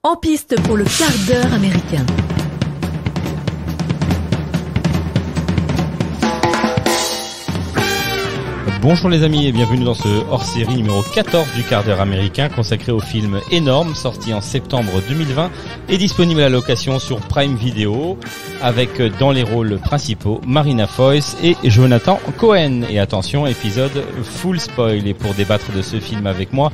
En piste pour le quart d'heure américain. Bonjour les amis et bienvenue dans ce hors-série numéro 14 du quart d'heure américain consacré au film Énorme, sorti en septembre 2020 et disponible à la location sur Prime Video avec dans les rôles principaux Marina Foïs et Jonathan Cohen. Et attention, épisode full spoil. Et pour débattre de ce film avec moi,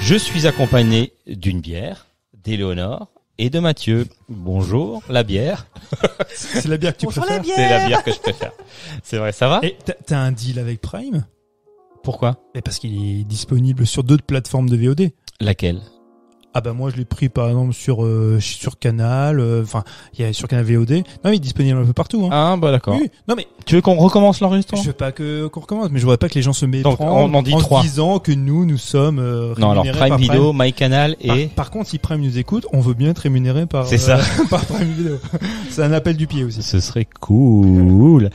je suis accompagné d'une bière, d'Éléonore et de Mathieu. Bonjour, la bière. C'est la bière que tu préfères? C'est la bière que je préfère. C'est vrai, ça va? Et t'as un deal avec Prime? Pourquoi? Et parce qu'il est disponible sur d'autres plateformes de VOD. Laquelle? Ah bah moi je l'ai pris par exemple sur Canal, il y a sur Canal VOD. Non, il est disponible un peu partout. Hein. Ah bah d'accord. Oui. Non mais tu veux qu'on recommence l'enregistrement? Je veux pas qu'on recommence, mais je voudrais pas que les gens se méprennent on en dit en 3. disant que nous sommes non, alors Prime Video, MyCanal et par contre si Prime nous écoute, on veut bien être rémunéré par ça. par Prime Video. C'est un appel du pied aussi. Ce serait cool.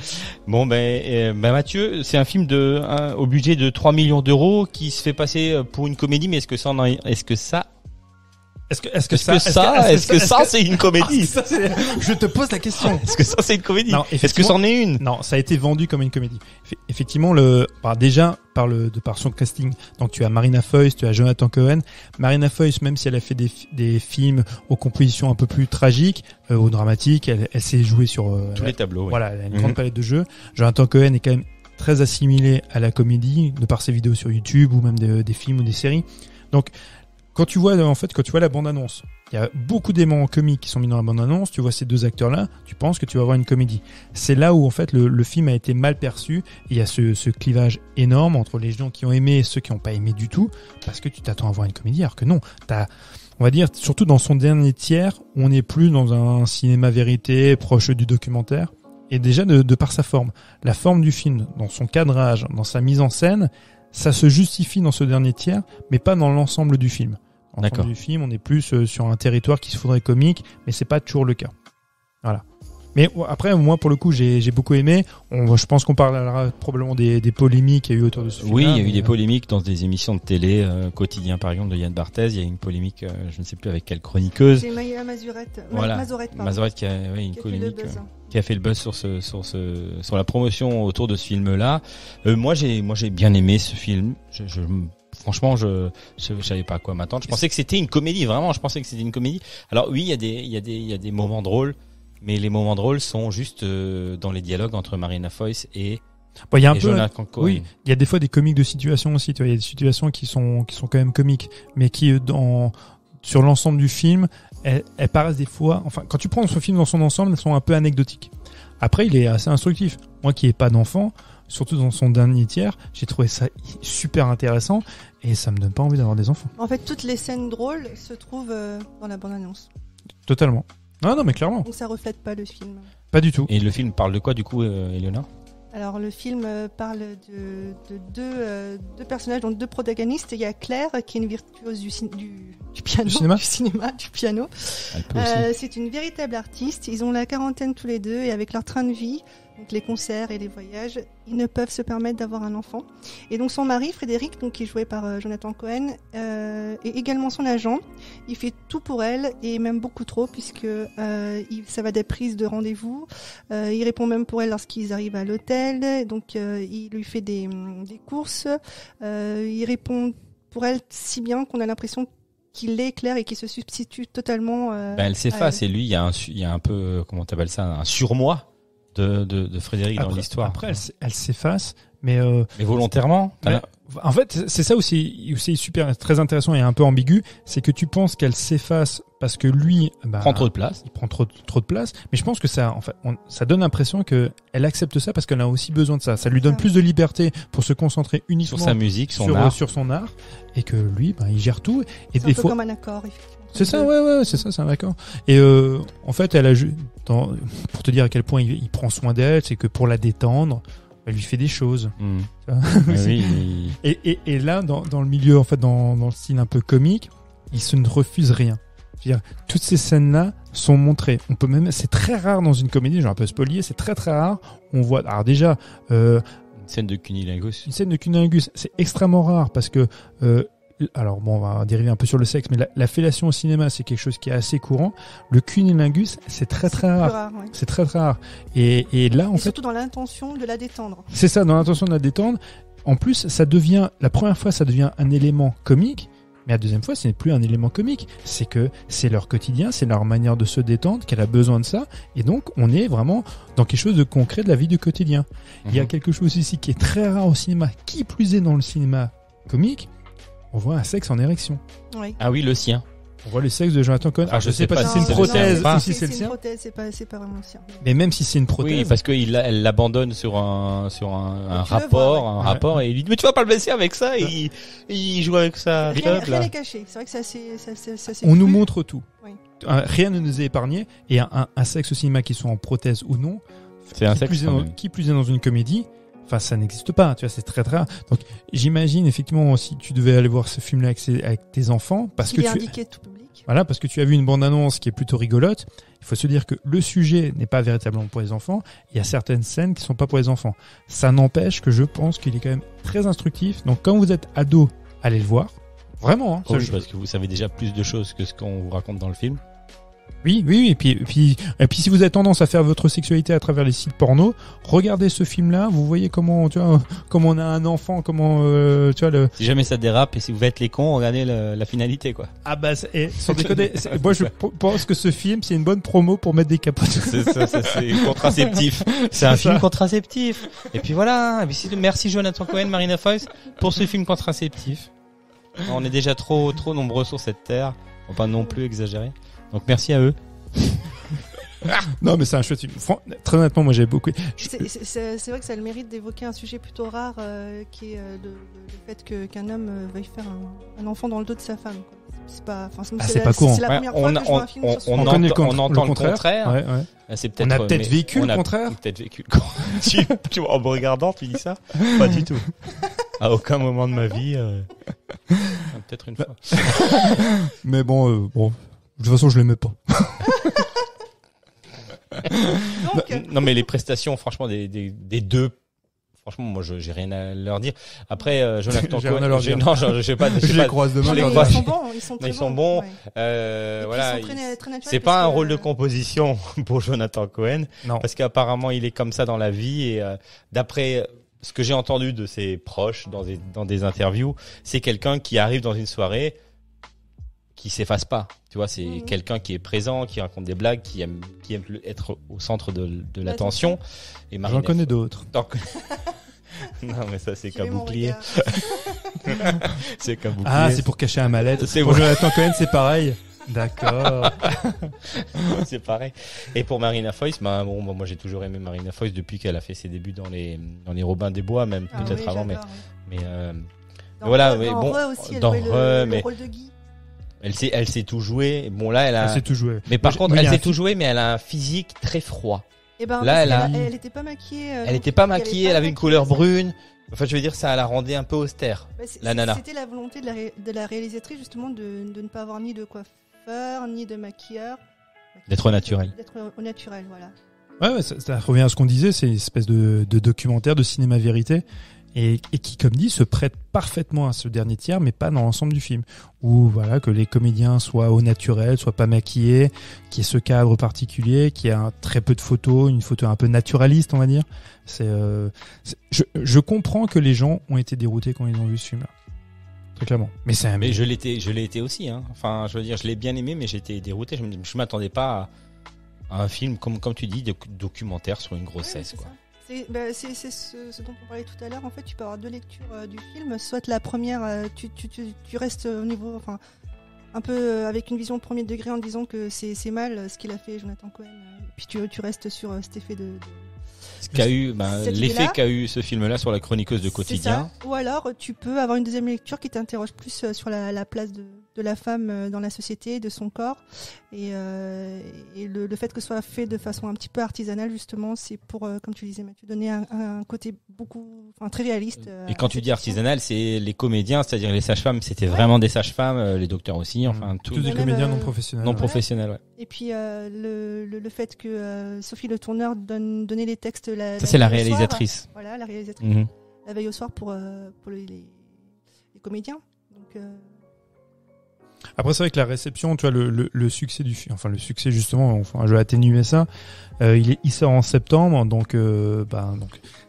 Bon Mathieu, c'est un film au budget de 3 millions d'euros qui se fait passer pour une comédie, mais est-ce que ça c'est une comédie? Je te pose la question. Est-ce que ça c'est une comédie? Non, est-ce que c'en est une? Non, ça a été vendu comme une comédie. Effectivement, déjà par son casting. Donc tu as Marina Foïs, tu as Jonathan Cohen. Marina Foïs, même si elle a fait des films aux compositions un peu plus tragiques, ou dramatiques, elle s'est jouée sur tous les tableaux. Ouais. Voilà, elle a une grande palette de jeux. Jonathan Cohen est quand même très assimilé à la comédie de par ses vidéos sur YouTube ou même des films ou des séries. Donc quand tu vois la bande-annonce, il y a beaucoup d'éléments comiques qui sont mis dans la bande-annonce, tu vois ces deux acteurs-là, tu penses que tu vas voir une comédie. C'est là où en fait le film a été mal perçu, et il y a ce clivage énorme entre les gens qui ont aimé et ceux qui n'ont pas aimé du tout, parce que tu t'attends à voir une comédie, alors que non, on va dire, surtout dans son dernier tiers, on n'est plus dans un cinéma vérité proche du documentaire, et déjà de par sa forme. La forme du film, dans son cadrage, dans sa mise en scène, ça se justifie dans ce dernier tiers, mais pas dans l'ensemble du film. Dans l'ensemble du film, on est plus sur un territoire qui se faudrait comique, mais c'est pas toujours le cas. Voilà. Mais après, moi, pour le coup, j'ai beaucoup aimé. Je pense qu'on parlera probablement des polémiques qu'il y a eu autour de ce film. Oui, il y a eu des polémiques dans des émissions de télé, Quotidien par exemple, de Yann Barthès. Il y a eu une polémique, je ne sais plus avec quelle chroniqueuse. C'est Maya Mazurette. Voilà. Mazurette qui a une polémique. Qui a fait le buzz sur la promotion autour de ce film-là. Moi j'ai bien aimé ce film. Franchement, je savais pas à quoi m'attendre. Je pensais que c'était une comédie, vraiment. Je pensais que c'était une comédie. Alors oui, il y a des moments drôles, mais les moments drôles sont juste dans les dialogues entre Marina Foïs et Jonathan Cohen. Oui, il y a des fois des comiques de situation aussi. Tu vois, il y a des situations qui sont quand même comiques, mais qui sur l'ensemble du film, elles paraissent des fois. Enfin, quand tu prends ce film dans son ensemble, elles sont un peu anecdotiques. Après, il est assez instructif. Moi, qui n'ai pas d'enfant, surtout dans son dernier tiers, j'ai trouvé ça super intéressant et ça me donne pas envie d'avoir des enfants. En fait, toutes les scènes drôles se trouvent dans la bande-annonce. Totalement. Non, mais clairement. Donc ça reflète pas le film. Pas du tout. Et le film parle de quoi du coup, Éléonore? Alors le film parle de deux personnages, donc deux protagonistes. Il y a Claire qui est une virtuose du piano. C'est une véritable artiste. Ils ont la quarantaine tous les deux et avec leur train de vie, donc les concerts et les voyages, ils ne peuvent se permettre d'avoir un enfant. Et donc son mari Frédéric, donc qui est joué par Jonathan Cohen, est également son agent. Il fait tout pour elle et même beaucoup trop puisque ça va des prises de rendez-vous. Il répond même pour elle lorsqu'ils arrivent à l'hôtel. Donc il lui fait des courses. Il répond pour elle si bien qu'on a l'impression qu'il est clair et qu'il se substitue totalement. Elle s'efface et lui, il y a un peu, comment t'appelles ça, un surmoi de Frédéric dans l'histoire. Après, elle s'efface, mais volontairement. En fait, c'est ça aussi très intéressant et un peu ambigu, c'est que tu penses qu'elle s'efface parce que lui prend trop de place. Il prend trop de place, mais je pense que ça, en fait, ça donne l'impression que elle accepte ça parce qu'elle a aussi besoin de ça. Ça lui donne plus de liberté pour se concentrer uniquement sur sa musique, sur son art, et que lui, il gère tout. Et c'est un peu comme un accord, effectivement. C'est ça, ouais, c'est ça, c'est un accord. Et en fait, elle a pour te dire à quel point il prend soin d'elle, c'est que pour la détendre, elle lui fait des choses. Oui. Et là, dans le milieu, en fait, dans le style un peu comique, il se ne refuse rien. C'est-à-dire, toutes ces scènes-là sont montrées. On peut même, c'est très rare dans une comédie, j'ai un peu spolié, c'est très très rare. On voit, alors déjà, une scène de cunilingus. Une scène de cunilingus, c'est extrêmement rare parce que alors bon, on va dériver un peu sur le sexe, mais la fellation au cinéma, c'est quelque chose qui est assez courant. Le cunnilingus, c'est très rare. Ouais. C'est très rare. Et là, en fait, surtout dans l'intention de la détendre. C'est ça, dans l'intention de la détendre. En plus, la première fois, ça devient un élément comique. Mais la deuxième fois, ce n'est plus un élément comique. C'est que c'est leur quotidien, c'est leur manière de se détendre, qu'elle a besoin de ça. Et donc, on est vraiment dans quelque chose de concret de la vie du quotidien. Il y a quelque chose ici qui est très rare au cinéma, qui plus est dans le cinéma comique. On voit un sexe en érection. Oui. Ah oui, le sien. On voit le sexe de Jonathan Cohen. Alors, je sais pas si c'est une prothèse ou si c'est le sien. C'est une prothèse, c'est pas vraiment le sien. Mais même si c'est une prothèse. Oui, parce qu'elle l'abandonne sur un rapport, et il lui dit mais tu vas pas le baisser avec ça, et il joue avec ça. Rien n'est caché. C'est vrai que ça c'est. On nous montre tout. Oui. Rien ne nous est épargné. Et un sexe au cinéma, qui soit en prothèse ou non, c'est un sexe qui plus est dans une comédie. Enfin, ça n'existe pas, tu vois, c'est très rare. Donc, j'imagine effectivement si tu devais aller voir ce film-là avec tes enfants, parce que indiqué tout public. Voilà, parce que tu as vu une bande-annonce qui est plutôt rigolote. Il faut se dire que le sujet n'est pas véritablement pour les enfants. Il y a certaines scènes qui sont pas pour les enfants. Ça n'empêche que je pense qu'il est quand même très instructif. Donc, quand vous êtes ado, allez le voir. Vraiment. Hein, parce que vous savez déjà plus de choses que ce qu'on vous raconte dans le film. Oui. Et puis, si vous avez tendance à faire votre sexualité à travers les sites porno, regardez ce film-là. Vous voyez comment on a un enfant, Si jamais ça dérape et si vous êtes les cons, regardez la finalité, quoi. Ah bah, sans déconner, moi je pense que ce film, c'est une bonne promo pour mettre des capotes. C'est contraceptif. C'est un film contraceptif. Et puis voilà. Merci Jonathan Cohen, Marina Foïs pour ce film contraceptif. On est déjà trop nombreux sur cette terre. On va pas non plus exagérer. Donc merci à eux. Non, mais c'est un chouette film. Très honnêtement, moi j'ai beaucoup. C'est vrai que ça a le mérite d'évoquer un sujet plutôt rare, qui est le fait qu'un homme veuille faire un enfant dans le dos de sa femme. Quoi. C'est pas courant. C'est la première fois que je vois un film sur ce on entend le contraire. Ouais. C'est peut-être, on a peut-être vécu le contraire. Peut-être vécu. En me regardant, tu dis ça? Pas du tout. À aucun moment de ma vie. Peut-être une fois. Mais bon. De toute façon, je l'aimais pas. Non, mais les prestations, franchement, des deux, franchement, moi, j'ai rien à leur dire. Après, Jonathan Cohen, je sais pas. Je les croise demain. Ils sont bons. Ouais. Voilà. Très c'est pas un rôle de composition pour Jonathan Cohen. Non. Parce qu'apparemment, il est comme ça dans la vie, et d'après ce que j'ai entendu de ses proches dans des interviews, c'est quelqu'un qui arrive dans une soirée, qui s'efface pas. Tu vois, c'est quelqu'un qui est présent, qui raconte des blagues, qui aime être au centre de l'attention. Et j'en connais d'autres. Non, mais ça, c'est qu'un bouclier. C'est qu'un bouclier. Ah, c'est pour cacher un mal-être. Pour Jonathan Cohen, c'est pareil. D'accord. C'est pareil. Et pour Marina Foïs, moi j'ai toujours aimé Marina Foïs depuis qu'elle a fait ses débuts dans les Robins des Bois, même peut-être avant, mais voilà. Dans le rôle de Guy. Elle sait tout jouer. Bon, là, elle sait tout jouer. Mais par contre, elle sait tout jouer, mais elle a un physique très froid. Et ben, là, elle était pas maquillée. Elle était pas maquillée, elle avait une couleur brune. Enfin, je veux dire, ça la rendait un peu austère. La nana. C'était la volonté de la réalisatrice, justement, de ne pas avoir ni de coiffeur, ni de maquilleur. D'être naturel. D'être au naturel, voilà. Ouais, ça revient à ce qu'on disait, c'est une espèce de documentaire de cinéma vérité. Et qui, comme dit, se prête parfaitement à ce dernier tiers, mais pas dans l'ensemble du film. Où voilà, que les comédiens soient au naturel, soient pas maquillés, qu'il y ait ce cadre particulier, qu'il y ait très peu de photos, une photo un peu naturaliste, on va dire. Je comprends que les gens ont été déroutés quand ils ont vu ce film-là. Très clairement. Mais je l'ai été aussi, hein. Enfin, je veux dire, je l'ai bien aimé, mais j'étais dérouté. Je m'attendais pas à un film, comme tu dis, documentaire sur une grossesse, quoi. C'est ce dont on parlait tout à l'heure. En fait, tu peux avoir deux lectures du film. Soit la première, tu restes au niveau, enfin, un peu avec une vision premier degré en disant que c'est mal ce qu'il a fait Jonathan Cohen. Puis tu restes sur cet effet de l'effet qu'a eu ce film-là sur la chroniqueuse de quotidien. Ou alors, tu peux avoir une deuxième lecture qui t'interroge plus sur la place de la femme dans la société, de son corps, et le fait que ce soit fait de façon un petit peu artisanale, justement, c'est pour, comme tu disais Mathieu, donner un côté très réaliste. Et quand tu dis artisanal, c'est les comédiens, c'est-à-dire les sages-femmes, c'était vraiment des sages-femmes, les docteurs aussi, enfin tous des comédiens non professionnels. Non professionnels, ouais. Et puis le fait que Sophie Le Tourneur donnait les textes. Ça c'est la réalisatrice. Voilà, la réalisatrice. La veille au soir pour les comédiens. Donc Après, c'est vrai que la réception, tu vois, le succès du film, enfin le succès justement, enfin, je vais atténuer ça. Il sort en septembre, donc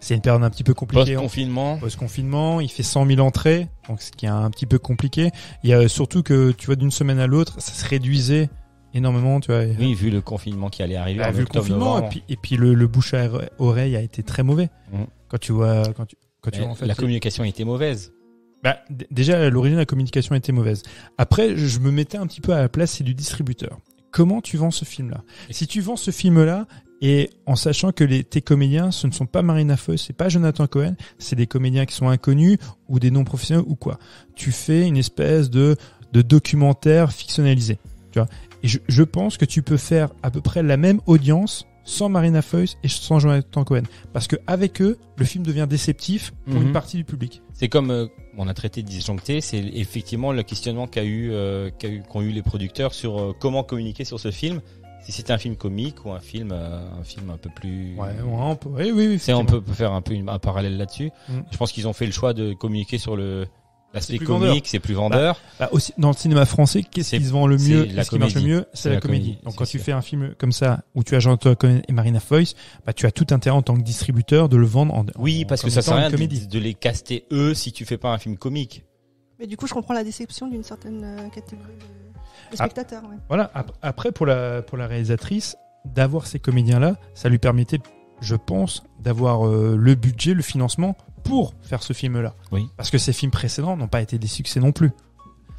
c'est une période un petit peu compliquée. Post-confinement, il fait 100 000 entrées, donc ce qui est un petit peu compliqué. Il y a surtout que, tu vois, d'une semaine à l'autre, ça se réduisait énormément, tu vois. Oui, vu le confinement qui allait arriver. Vu le confinement, et puis le bouche à oreille a été très mauvais. Quand tu vois, en fait, la communication était mauvaise. Déjà, à l'origine, la communication était mauvaise. Après, je me mettais un petit peu à la place du distributeur. Comment tu vends ce film-là? Si tu vends ce film-là, et en sachant que tes comédiens, ce ne sont pas Marina Foïs, c'est pas Jonathan Cohen, c'est des comédiens qui sont inconnus ou des non professionnels ou quoi. Tu fais une espèce de documentaire fictionnalisé, tu vois. Et je pense que tu peux faire à peu près la même audience sans Marina Foïs et sans Jonathan Cohen. Parce que avec eux, le film devient déceptif pour une partie du public. C'est comme on a traité de disjoncté, c'est effectivement le questionnement qu'ont eu les producteurs sur comment communiquer sur ce film. Si c'était un film comique ou un film un peu plus. Oui. On peut faire un peu un parallèle là-dessus. Je pense qu'ils ont fait le choix de communiquer sur l'aspect comique, c'est plus vendeur. Aussi, dans le cinéma français, qu'est-ce qui se vend le mieux, qu'est-ce qui marche le mieux, c'est la comédie. Donc quand tu fais un film comme ça, où tu as Jonathan Cohen et Marina Foïs, tu as tout intérêt en tant que distributeur de le vendre parce que ça sert à rien de les caster eux si tu fais pas un film comique. Mais du coup, je comprends la déception d'une certaine catégorie de spectateurs. Ouais. Voilà. Après, pour la réalisatrice, d'avoir ces comédiens-là, ça lui permettait, je pense, d'avoir le budget, le financement pour faire ce film-là. Oui. Parce que ces films précédents n'ont pas été des succès non plus.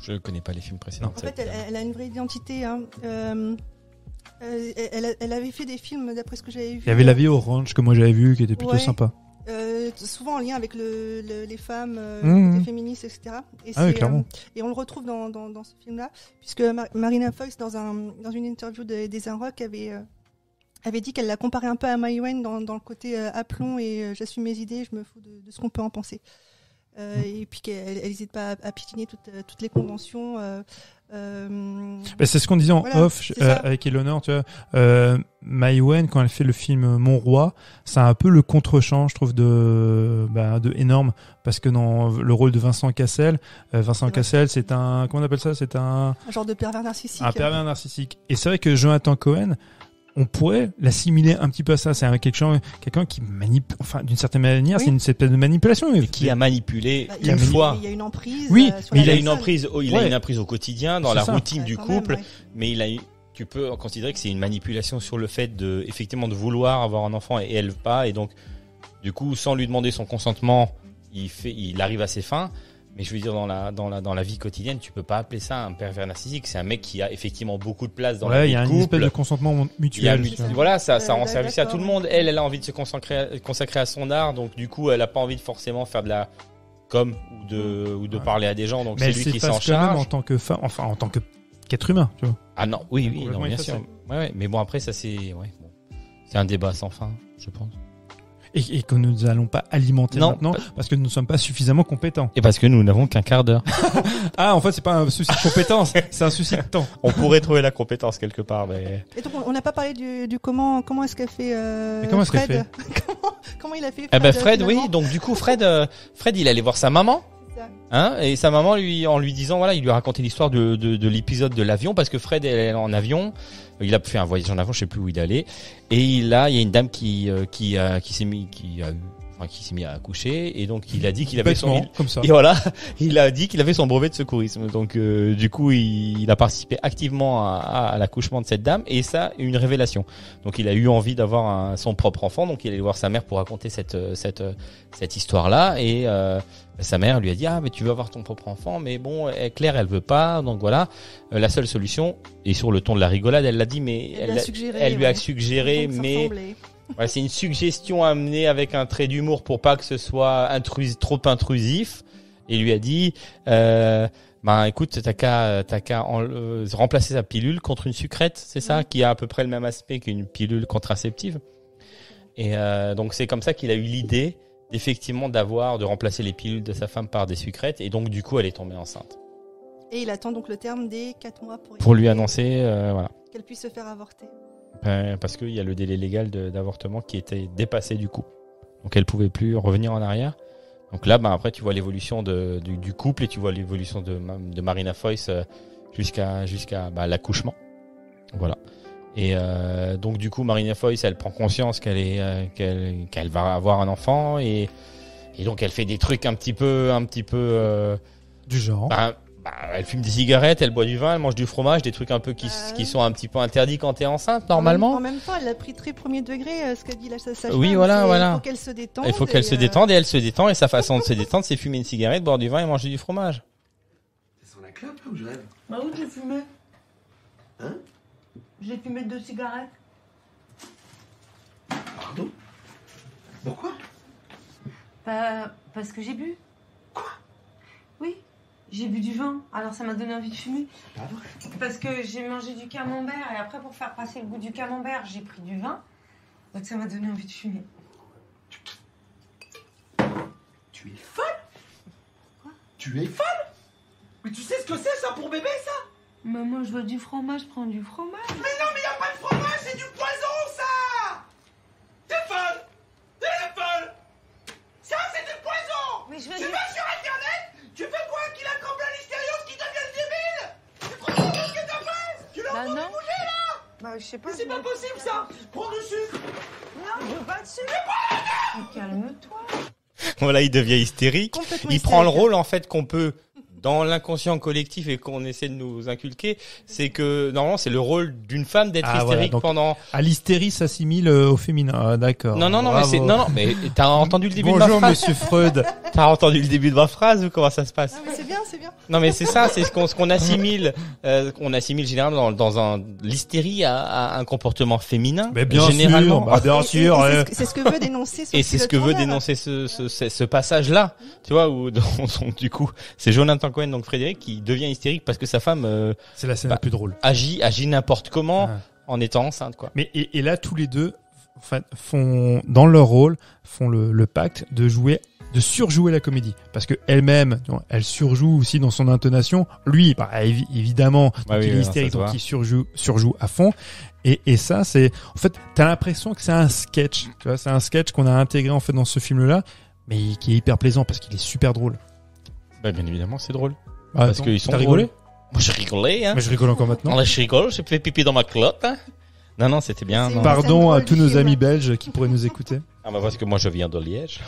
Je connais pas les films précédents. En fait, elle a une vraie identité. Elle avait fait des films, d'après ce que j'avais vu. Il y avait La Vie Orange que moi j'avais vu, qui était plutôt sympa. Souvent en lien avec les femmes, les féministes, etc. Et, clairement. Et on le retrouve dans ce film-là, puisque Marina Foïs, dans une interview des Rock, avait dit qu'elle la comparait un peu à Mai Wen dans le côté aplomb et j'assume mes idées, je me fous de ce qu'on peut en penser. Et puis qu'elle n'hésite pas à piétiner toutes les conventions. C'est ce qu'on disait en off avec Eleanor, tu vois. Mai Wen, quand elle fait le film Mon Roi, c'est un peu le contre-champ, je trouve, de énorme, parce que dans le rôle de Vincent Cassel, Cassel, c'est comment on appelle ça? C'est un genre de pervers narcissique. Un pervers narcissique. Et c'est vrai que Jonathan Cohen, on pourrait l'assimiler un petit peu à ça. C'est quelqu'un qui manipule, enfin, d'une certaine manière, c'est une espèce de manipulation. Mais qui a manipulé une fois. Il y a une emprise. Oui, mais il a une emprise au quotidien, dans la routine du couple. Mais tu peux considérer que c'est une manipulation sur le fait effectivement de vouloir avoir un enfant et elle pas. Et donc, du coup, sans lui demander son consentement, il arrive à ses fins. Mais je veux dire, dans la vie quotidienne, tu peux pas appeler ça un pervers narcissique. C'est un mec qui a effectivement beaucoup de place dans la vie de couple. Il y a une espèce de consentement mutuel. Voilà, ça rend service à tout le monde. Elle a envie de se consacrer à son art. Donc, du coup, elle a pas envie de forcément faire de la com ou de parler à des gens. Donc, c'est lui qui s'en charge. En tant que femme, enfin, en tant qu'être humain, tu vois. Ah non, oui, non, bien sûr. Ouais. Mais bon, après, ça, c'est un débat sans fin, je pense. Et que nous n'allons pas alimenter maintenant parce que nous ne sommes pas suffisamment compétents. Et parce que nous n'avons qu'un quart d'heure. En fait, c'est pas un souci de compétence, c'est un souci de temps. On pourrait trouver la compétence quelque part, mais. Et donc, on n'a pas parlé du comment est-ce qu'elle fait Fred. Comment il a fait Fred, Fred, oui. Donc du coup, Fred, il allait voir sa maman. Et sa maman en lui disant, voilà, il lui a raconté l'histoire de l'épisode de l'avion, parce que Fred est en avion, il a fait un voyage en avion, je sais plus où il allait, et il y a une dame qui s'est mis à accoucher, et donc il a dit qu'il avait il a dit qu'il avait son brevet de secourisme. Donc du coup, il a participé activement à l'accouchement de cette dame, et ça, une révélation. Donc il a eu envie d'avoir son propre enfant, donc il allait voir sa mère pour raconter cette histoire-là, et sa mère lui a dit, mais tu veux avoir ton propre enfant, mais bon, Claire, elle veut pas, donc voilà, la seule solution, et sur le ton de la rigolade, elle l'a dit, mais elle lui a suggéré, mais voilà, c'est une suggestion amenée avec un trait d'humour pour pas que ce soit trop intrusif, et lui a dit, écoute, t'as qu'à remplacer sa pilule contre une sucrète, c'est ça, qui a à peu près le même aspect qu'une pilule contraceptive. Et donc c'est comme ça qu'il a eu l'idée effectivement de remplacer les pilules de sa femme par des sucrètes, et donc du coup elle est tombée enceinte. Et il attend donc le terme des 4 mois pour lui annoncer qu'elle puisse se faire avorter. Parce qu'il y a le délai légal d'avortement qui était dépassé du coup, donc elle pouvait plus revenir en arrière. Donc là, après tu vois l'évolution du couple, et tu vois l'évolution de Marina Foïs jusqu'à l'accouchement. Voilà. Et donc du coup Marina Foïs, elle prend conscience qu'elle va avoir un enfant et donc elle fait des trucs un petit peu du genre. Elle fume des cigarettes, elle boit du vin, elle mange du fromage, des trucs un peu qui sont un petit peu interdits quand t'es enceinte normalement. En même temps, elle a pris très premier degré ce qu'a dit la sage-femme. Oui, voilà. Il faut qu'elle se détende. Il faut qu'elle se détende et elle se détend et sa façon de se détendre, c'est fumer une cigarette, boire du vin et manger du fromage. C'est sur la clope là où je rêve? Bah où j'ai fumé? Hein? J'ai fumé 2 cigarettes. Pardon? Pourquoi? Parce que j'ai bu. Quoi? Oui, j'ai bu du vin, alors ça m'a donné envie de fumer. C'est pas vrai. Parce que j'ai mangé du camembert et après pour faire passer le goût du camembert, j'ai pris du vin. Donc ça m'a donné envie de fumer. Tu es folle? Quoi? Tu es folle? Mais tu sais ce que c'est ça pour bébé ça? Maman, je veux du fromage, prends du fromage. Mais non, mais y a pas de fromage, c'est du poison ça! T'es folle! T'es folle! Ça c'est du poison! Mais je veux Tu du... vas sur internet? Tu fais quoi? Qu'il accroche la listériose qui devienne débile? Tu te rends compte ce que t'as fait? Tu l'as Bah entendu non. bouger là? Bah je sais pas. Mais c'est pas possible ça! Prends du sucre! Non, je veux pas de sucre. Calme-toi. Voilà, il devient hystérique. Complètement Il prend le hystérique. rôle en fait qu'on peut dans l'inconscient collectif et qu'on essaie de nous inculquer, c'est que normalement c'est le rôle d'une femme d'être hystérique donc, pendant. l'hystérie s'assimile au féminin. Ah, d'accord. Non, mais t'as entendu le début Bonjour, de ma phrase. Monsieur Freud. T'as entendu le début de ma phrase ou comment ça se passe? Non, mais c'est bien. Non, mais c'est ça, c'est ce qu'on assimile. On assimile généralement dans l'hystérie à un comportement féminain. Mais bien généralement. sûr, bien sûr. C'est ce que veut dénoncer. Et c'est ce que veut dénoncer ce passage-là, tu vois, où donc, du coup, c'est Jonathan Cohen, donc Frédéric, qui devient hystérique parce que sa femme C'est la scène la plus drôle. agit n'importe comment en étant enceinte, quoi. Mais et là, tous les deux font dans leur rôle font le pacte de surjouer la comédie, parce que elle-même, elle surjoue aussi dans son intonation. Lui, évidemment, donc il est hystérique, donc il surjoue à fond. Et ça, c'est en fait, t'as l'impression que c'est un sketch. Tu vois, c'est un sketch qu'on a intégré en fait dans ce film-là, mais qui est hyper plaisant parce qu'il est super drôle. Bah, bien évidemment, c'est drôle. Parce qu'ils sont t'as rigolé? Moi, je rigolais, hein. Mais je rigole encore maintenant. Là, je rigole, j'ai fait pipi dans ma clotte, hein. Non, c'était bien. C'est Non. une Pardon scène à drôle tous du nos film. amis belges qui pourraient nous écouter. Ah, bah, parce que moi, je viens de Liège.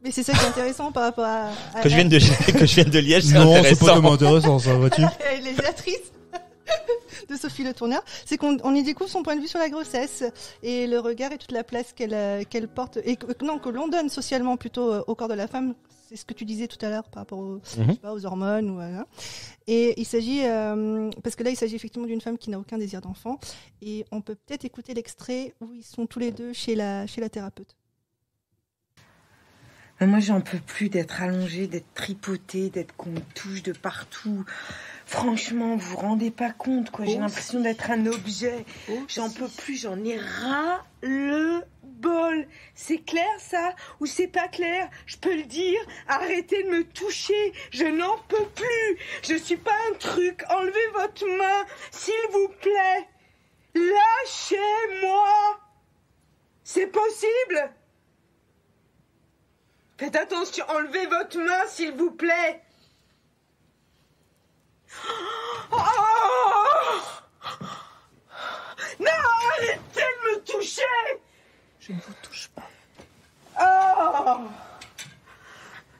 Mais c'est ça qui est intéressant par rapport à Que je vienne de Liège, c'est Non, c'est intéressant. pas tellement intéressant, ça, vois-tu. réalisatrice de Sophie Le Tourneur, c'est qu'on y découvre son point de vue sur la grossesse et le regard et toute la place qu'elle porte et que l'on donne socialement plutôt au corps de la femme. C'est ce que tu disais tout à l'heure par rapport je sais pas, aux hormones ou et il s'agit parce que là il s'agit effectivement d'une femme qui n'a aucun désir d'enfant et on peut peut-être écouter l'extrait où ils sont tous les deux chez la thérapeute. Moi, j'en peux plus d'être allongée, d'être tripotée, d'être qu'on me touche de partout. Franchement, vous vous rendez pas compte, quoi. J'ai l'impression d'être un objet. J'en peux plus, j'en ai ras le bol. C'est clair, ça? Ou c'est pas clair? Je peux le dire. Arrêtez de me toucher. Je n'en peux plus. Je suis pas un truc. Enlevez votre main, s'il vous plaît. Lâchez-moi. C'est possible? Faites attention, enlevez votre main, s'il vous plaît. Oh non, arrêtez de me toucher. Je ne vous touche pas. Oh,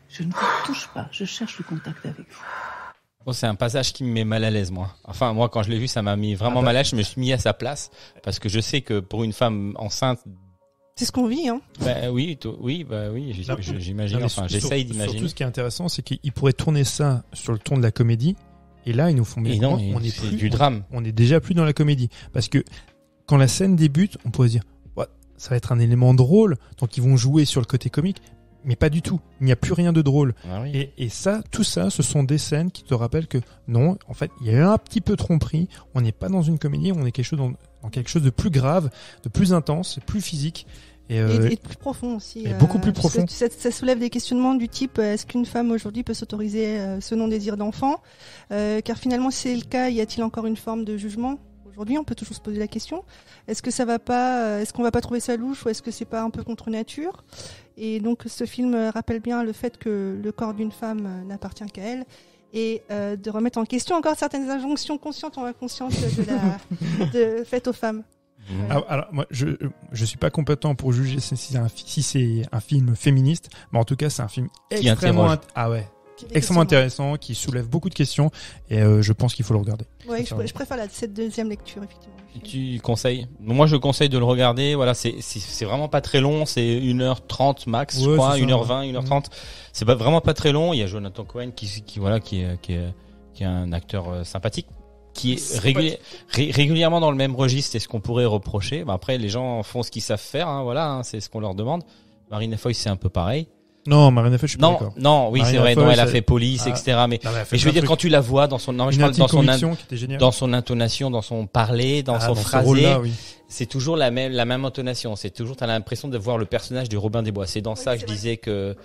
Je ne vous touche pas. Je cherche le contact avec vous. Bon, c'est un passage qui me met mal à l'aise, moi. Enfin, moi, quand je l'ai vu, ça m'a mis vraiment mal à l'aise. Je me suis mis à sa place parce que je sais que pour une femme enceinte, C'est ce qu'on vit, hein. oui, j'imagine. Enfin, j'essaye d'imaginer. Surtout, ce qui est intéressant, c'est qu'il pourrait tourner ça sur le ton de la comédie. Et là, ils nous font bien Et non, comprendre, on est c'est plus du drame. On est déjà plus dans la comédie. Parce que quand la scène débute, on pourrait se dire, ouais, ça va être un élément drôle. Donc, ils vont jouer sur le côté comique. Mais pas du tout. Il n'y a plus rien de drôle. Ah oui. Et ça, tout ça, ce sont des scènes qui te rappellent que non, en fait, il y a un petit peu tromperie. On n'est pas dans une comédie, on est dans quelque chose de plus grave, de plus intense, plus physique. Et de plus profond aussi. Et beaucoup plus profond. Ça soulève des questionnements du type est-ce qu'une femme aujourd'hui peut s'autoriser ce non-désir d'enfant car finalement, si c'est le cas, y a-t-il encore une forme de jugement? Aujourd'hui, on peut toujours se poser la question. Est-ce que ça va pas, est-ce qu'on va pas trouver ça louche ou est-ce que c'est pas un peu contre nature? Et donc, ce film rappelle bien le fait que le corps d'une femme n'appartient qu'à elle et de remettre en question encore certaines injonctions conscientes ou inconscientes faites aux femmes. Alors moi, je suis pas compétent pour juger si c'est un film féministe, mais en tout cas, c'est un film extrêmement intéressant, qui soulève beaucoup de questions, et je pense qu'il faut le regarder. Ouais, je préfère cette deuxième lecture, effectivement. Tu conseilles? Moi, je conseille de le regarder. Voilà, c'est vraiment pas très long. C'est 1h30 max, je crois, 1h20, 1h30. C'est vraiment pas très long. Il y a Jonathan Cohen qui est un acteur sympathique, qui est régulièrement dans le même registre. C'est ce qu'on pourrait reprocher. Après, les gens font ce qu'ils savent faire. Voilà, c'est ce qu'on leur demande. Marina Foïs, c'est un peu pareil. Non, Marina Foïs, je suis pas d'accord. Non, oui, Marina c'est vrai. Foïs, non, elle a fait Police, etc. Mais je veux dire, quand tu la vois dans son, dans son intonation, dans son parler, dans son phrasé, c'est toujours la même intonation. C'est toujours, t'as l'impression de voir le personnage de Robin des Bois. C'est dans ça que je disais que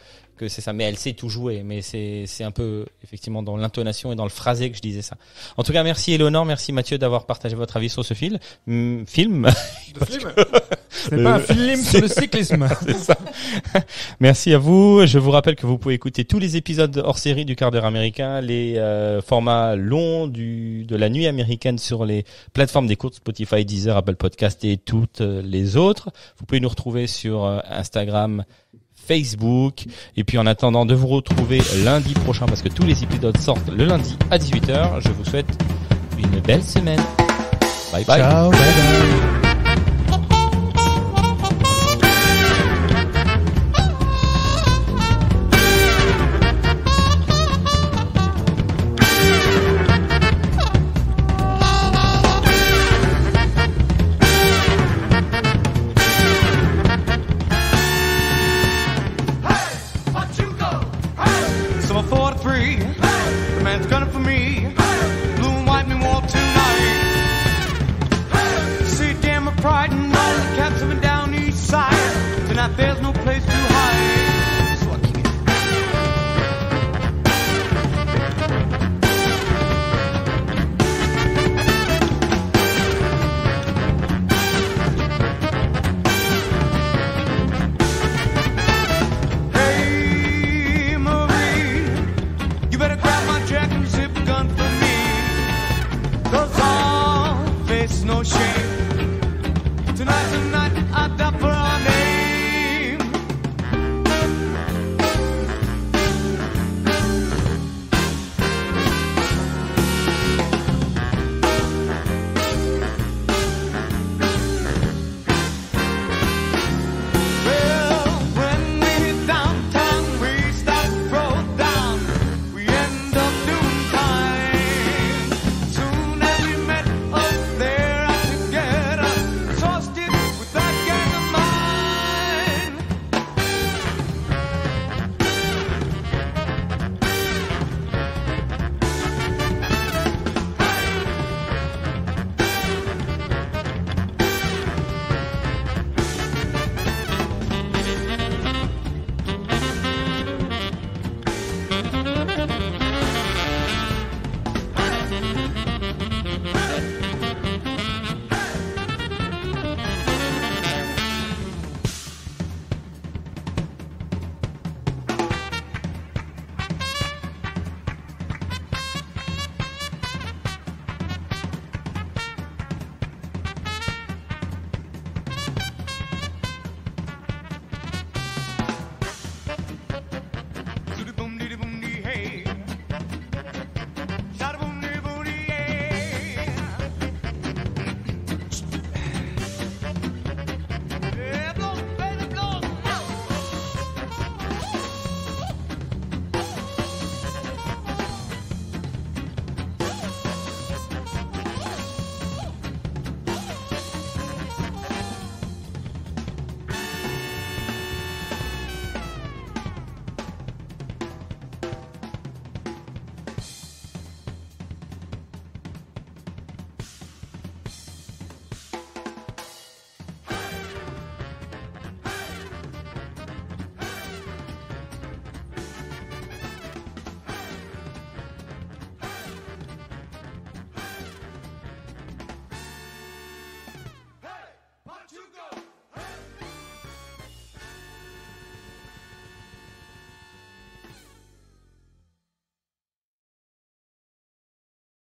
c'est ça. Mais elle sait tout jouer. Mais c'est un peu, effectivement, dans l'intonation et dans le phrasé que je disais ça. En tout cas, merci Éléonore, merci Mathieu d'avoir partagé votre avis sur ce film. C'est pas un film sur le cyclisme. C'est ça. Merci à vous. Je vous rappelle que vous pouvez écouter tous les épisodes hors série du quart d'heure américain, les formats longs de la nuit américaine sur les plateformes d'écoute Spotify, Deezer, Apple Podcast et toutes les autres. Vous pouvez nous retrouver sur Instagram, Facebook, et puis en attendant de vous retrouver lundi prochain, parce que tous les épisodes sortent le lundi à 18h, je vous souhaite une belle semaine. Bye bye. Ciao, bye bye. There's no place to hide. So I keep it. Hey, Marie, you better grab my jacket and zip a gun for me. 'Cause I'll face no shame. Tonight.